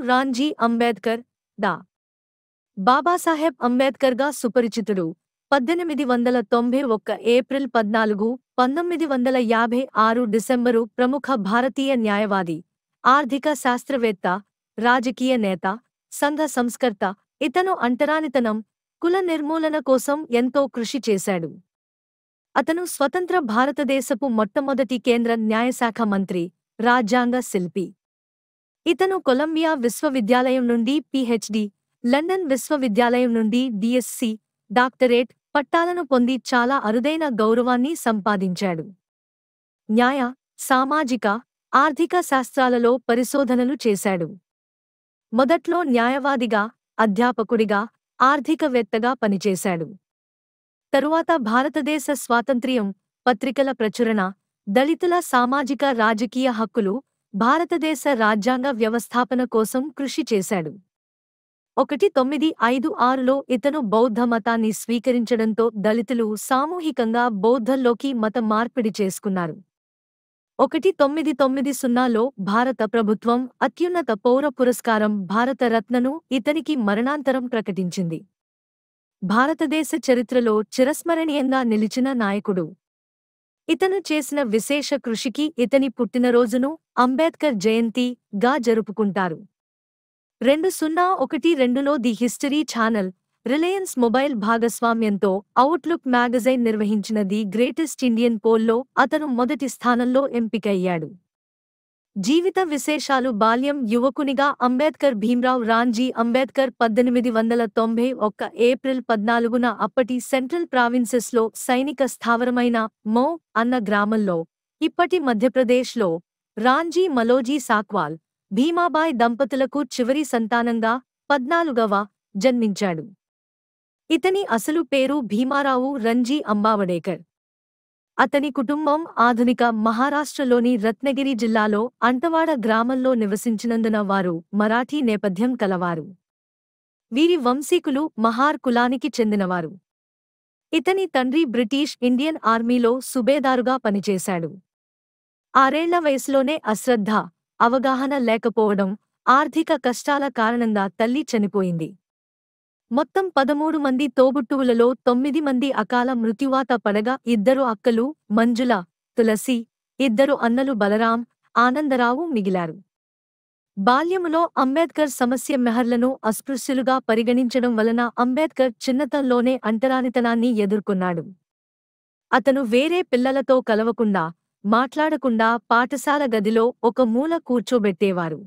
భీమ్రావ్ రాంజీ అంబేద్కర్, డా. Babasaheb అంబేద్కర్గా సుపరిచితుడు. 1891 April 14, 1956 December ప్రముఖ భారతీయ న్యాయవాది, ఆర్థిక శాస్త్రవేత్త, రాజకీయ నేత, సంఘ సంస్కర్త. ఇతను అంటరానితనం, కుల నిర్మూలన కోసం ఎంతో కృషి చేశాడు. అతను స్వతంత్ర భారతదేశపు మొట్టమొదటి కేంద్ర న్యాయశాఖ మంత్రి, రాజ్యాంగ శిల్పి. ఇతను కొలంబియా విశ్వవిద్యాలయం నుండి పీహెచ్డీ, లండన్ విశ్వవిద్యాలయం నుండి డీఎస్సీ, డాక్టరేట్ పట్టాలను పొంది చాలా అరుదైన గౌరవాన్ని సంపాదించాడు. న్యాయ, సామాజిక, ఆర్థిక శాస్త్రాలలో పరిశోధనలు చేశాడు. మొదట్లో న్యాయవాదిగా, అధ్యాపకుడిగా, ఆర్థికవేత్తగా పనిచేశాడు. తరువాత భారతదేశ స్వాతంత్ర్యం, పత్రికల ప్రచురణ, దళితుల సామాజిక రాజకీయ హక్కులు, భారతదేశ రాజ్యాంగ వ్యవస్థాపన కోసం కృషి చేశాడు. 1956లో ఇతను బౌద్ధ మతాన్ని స్వీకరించడంతో దళితులు సామూహికంగా బౌద్ధంలోకి మత మార్పిడి చేసుకున్నారు. 1990లో భారత ప్రభుత్వం అత్యున్నత పౌర పురస్కారం భారత రత్నను ఇతనికి మరణాంతరం ప్రకటించింది. భారతదేశ చరిత్రలో చిరస్మరణీయంగా నిలిచిన నాయకుడు. ఇతను చేసిన విశేష కృషికి ఇతని పుట్టినరోజును అంబేద్కర్ జయంతి గా జరుపుకుంటారు. 2012లో the history channel, Reliance mobile భాగస్వామ్యంతో అవుట్లుక్ మ్యాగజైన్ నిర్వహించిన ది గ్రేటెస్ట్ ఇండియన్ పోల్లో అతను మొదటి స్థానంలో ఎంపికయ్యాడు. జీవిత విశేషాలు. బాల్యం. యువకునిగా అంబేద్కర్ భీమ్రావ్ రాంజీ అంబేద్కర్ 1891 ఏప్రిల్ 14న అప్పటి సెంట్రల్ ప్రావిన్సెస్లో సైనిక స్థావరమైన మౌ అన్న గ్రామంలో, ఇప్పటి మధ్యప్రదేశ్లో, రాంజీ మలోజీ సాక్వాల్, భీమాబాయ్ దంపతులకు చివరి సంతానంగా 14వ జన్మించాడు. ఇతని అసలు పేరు భీమారావు రంజీ అంబావడేకర్. అతని కుటుంబం ఆధునిక మహారాష్ట్రలోని రత్నగిరి జిల్లాలో అంటవాడ గ్రామంలో నివసించినందున వారు మరాఠీ నేపథ్యం కలవారు. వీరి వంశీకులు మహార్ కులానికి చెందినవారు. ఇతని తండ్రి బ్రిటిష్ ఇండియన్ ఆర్మీలో సుబేదారుగా పనిచేశాడు. 6 ఏళ్ల వయసులోనే అశ్రద్ధ, అవగాహన లేకపోవడం, ఆర్థిక కష్టాల కారణంగా తల్లి చనిపోయింది. మొత్తం 13 మంది తోబుట్టువులలో 9 మంది అకాల మృత్యువాత పడగా 2 అక్కలు మంజుల, తులసి, 2 అన్నలు బలరాం, ఆనందరావు మిగిలారు. బాల్యములో అంబేద్కర్ సమస్య మెహర్లను అస్పృశ్యులుగా పరిగణించడం వలన అంబేద్కర్ చిన్నతనంలోనే అంటరానితనాన్ని ఎదుర్కొన్నాడు. అతను వేరే పిల్లలతో కలవకుండా, మాట్లాడకుండా పాఠశాల గదిలో ఒక మూల కూర్చోబెట్టేవారు.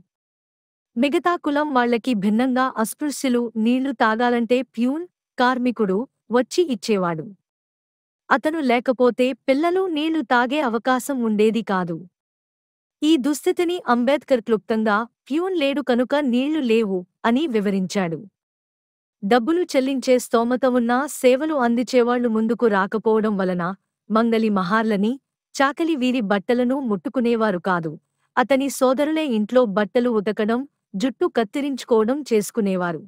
మిగతా కులం వాళ్లకి భిన్నంగా అస్పృశ్యులు నీళ్లు తాగాలంటే ప్యూన్, కార్మికుడు వచ్చి ఇచ్చేవాడు. అతను లేకపోతే పిల్లలు నీళ్లు తాగే అవకాశం ఉండేది కాదు. ఈ దుస్థితిని అంబేద్కర్ క్లుప్తంగా ప్యూన్ లేడు కనుక నీళ్లు లేవు అని వివరించాడు. డబ్బులు చెల్లించే స్తోమత ఉన్నా సేవలు అందించేవాళ్లు ముందుకు రాకపోవడం వలన మంగలి మహార్లని, చాకలి వీరి బట్టలను ముట్టుకునేవారు కాదు. అతని సోదరులే ఇంట్లో బట్టలు ఉతకడం, జుట్టు కత్తిరించుకోవడం చేసుకునేవారు.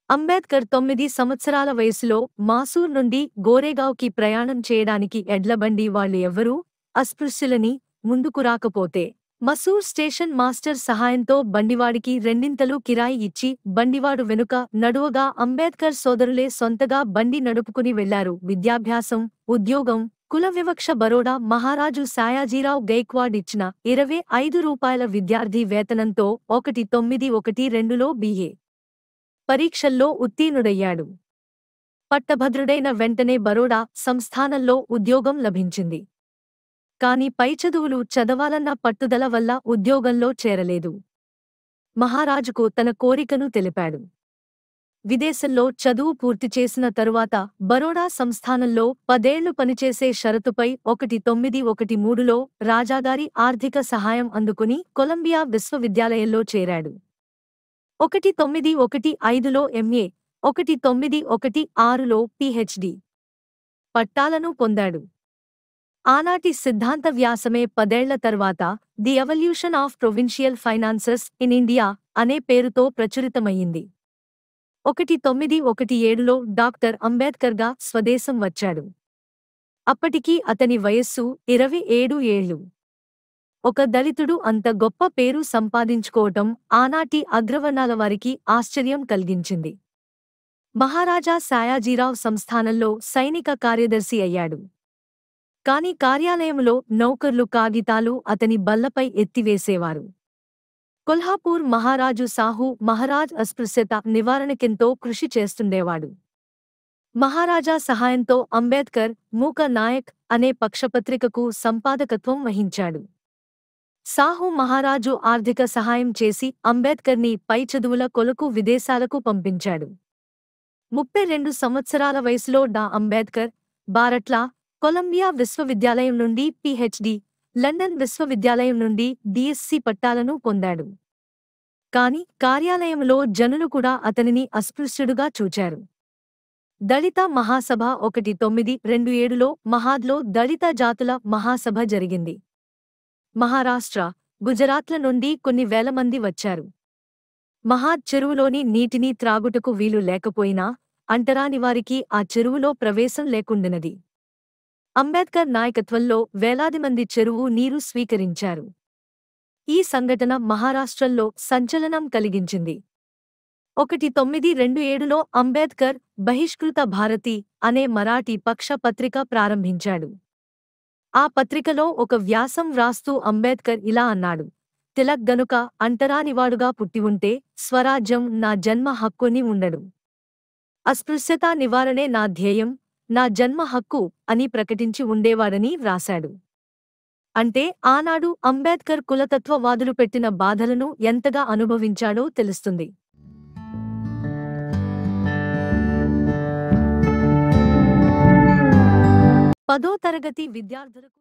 అంబేద్కర్ 9 సంవత్సరాల వయసులో మాసూర్ నుండి గోరేగావ్కి ప్రయాణం చేయడానికి ఎడ్లబండి వాళ్లు ఎవ్వరూ అస్పృశ్యులని ముందుకు రాకపోతే మసూర్ స్టేషన్ మాస్టర్ సహాయంతో బండివాడికి రెండింతలు కిరాయి ఇచ్చి బండివాడు వెనుక నడువగా అంబేద్కర్ సోదరులే సొంతగా బండి నడుపుకుని వెళ్లారు. విద్యాభ్యాసం, ఉద్యోగం, కుల వివక్ష. బరోడా మహారాజు సాయాజీరావు గైక్వాడ్ ఇచ్చిన ₹25 విద్యార్థి వేతనంతో 1912లో బి.ఏ. పరీక్షల్లో ఉత్తీర్ణుడయ్యాడు. పట్టభద్రుడైన వెంటనే బరోడా సంస్థానంలో ఉద్యోగం లభించింది. కాని పై చదువులు చదవాలన్న పట్టుదల వల్ల ఉద్యోగంలో చేరలేదు. మహారాజుకు తన కోరికను తెలిపాడు. విదేశంలో చదువు పూర్తి చేసిన తరువాత బరోడా సంస్థానంలో 10 ఏళ్లు పనిచేసే షరతుపై 1913లో రాజాగారి ఆర్థిక సహాయం అందుకుని కొలంబియా విశ్వవిద్యాలయంలో చేరాడు. 1915లో ఎంఏ, 1916లో పీహెచ్డీ పట్టాలను పొందాడు. ఆనాటి సిద్ధాంత వ్యాసమే 10 ఏళ్ల తర్వాత the evolution of provincial finances in India అనే పేరుతో ప్రచురితమయ్యింది. 1917లో డాక్టర్ అంబేద్కర్గా స్వదేశం వచ్చాడు. అప్పటికి అతని వయస్సు 27 ఏళ్లు. ఒక దళితుడు అంత గొప్ప పేరు సంపాదించుకోవటం ఆనాటి అగ్రవర్ణాల వారికి ఆశ్చర్యం కలిగించింది. మహారాజా సాయాజీరావ్ సంస్థానంలో సైనిక కార్యదర్శి అయ్యాడు. కాని కార్యాలయంలో నౌకర్లు కాగితాలు అతని బల్లపై ఎత్తివేసేవారు. కొల్హాపూర్ మహారాజు సాహు మహారాజ్ అస్పృశ్యత నివారణకెంతో కృషి చేస్తుండేవాడు. మహారాజా సహాయంతో అంబేద్కర్ మూక నాయక్ అనే పక్షపత్రికకు సంపాదకత్వం వహించాడు. సాహు మహారాజు ఆర్థిక సహాయం చేసి అంబేద్కర్ని పై చదువుల కొలకు విదేశాలకు పంపించాడు. 32 సంవత్సరాల వయసులో డా అంబేద్కర్ బారట్లా, కొలంబియా విశ్వవిద్యాలయం నుండి పీహెచ్డీ, లండన్ విశ్వవిద్యాలయం నుండి డీఎస్సీ పట్టాలను పొందాడు. కాని కార్యాలయంలో జనులు కూడా అతనిని అస్పృశ్యుడుగా చూచారు. దళిత మహాసభ 1927లో మహాద్లో దళిత జాతుల మహాసభ జరిగింది. మహారాష్ట్ర, గుజరాత్ల నుండి కొన్ని వేల మంది వచ్చారు. మహాద్ చెరువులోని నీటిని త్రాగుటకు వీలు లేకపోయినా అంటరానివారికి ఆ చెరువులో ప్రవేశం లేకుండినది. అంబేద్కర్ నాయకత్వంలో వేలాది మంది చెరువు నీరు స్వీకరించారు. ఈ సంఘటన మహారాష్ట్రలో సంచలనం కలిగించింది. 1927లో అంబేద్కర్ బహిష్కృత భారతి అనే మరాఠీ పక్ష పత్రిక ప్రారంభించాడు. ఆ పత్రికలో ఒక వ్యాసం వ్రాస్తూ అంబేద్కర్ ఇలా అన్నాడు: తిలక్ గనుక అంటరానివాడుగా పుట్టివుంటే స్వరాజ్యం నా జన్మ హక్కుని ఉండడు. అస్పృశ్యత నివారణే నా ధ్యేయం, నా జన్మ హక్కు అని ప్రకటించి ఉండేవాడని వ్రాశాడు. అంటే ఆనాడు అంబేద్కర్ కులతత్వవాదులు పెట్టిన బాధలను ఎంతగా అనుభవించాడో తెలుస్తుంది. 10వ తరగతి విద్యార్థులకు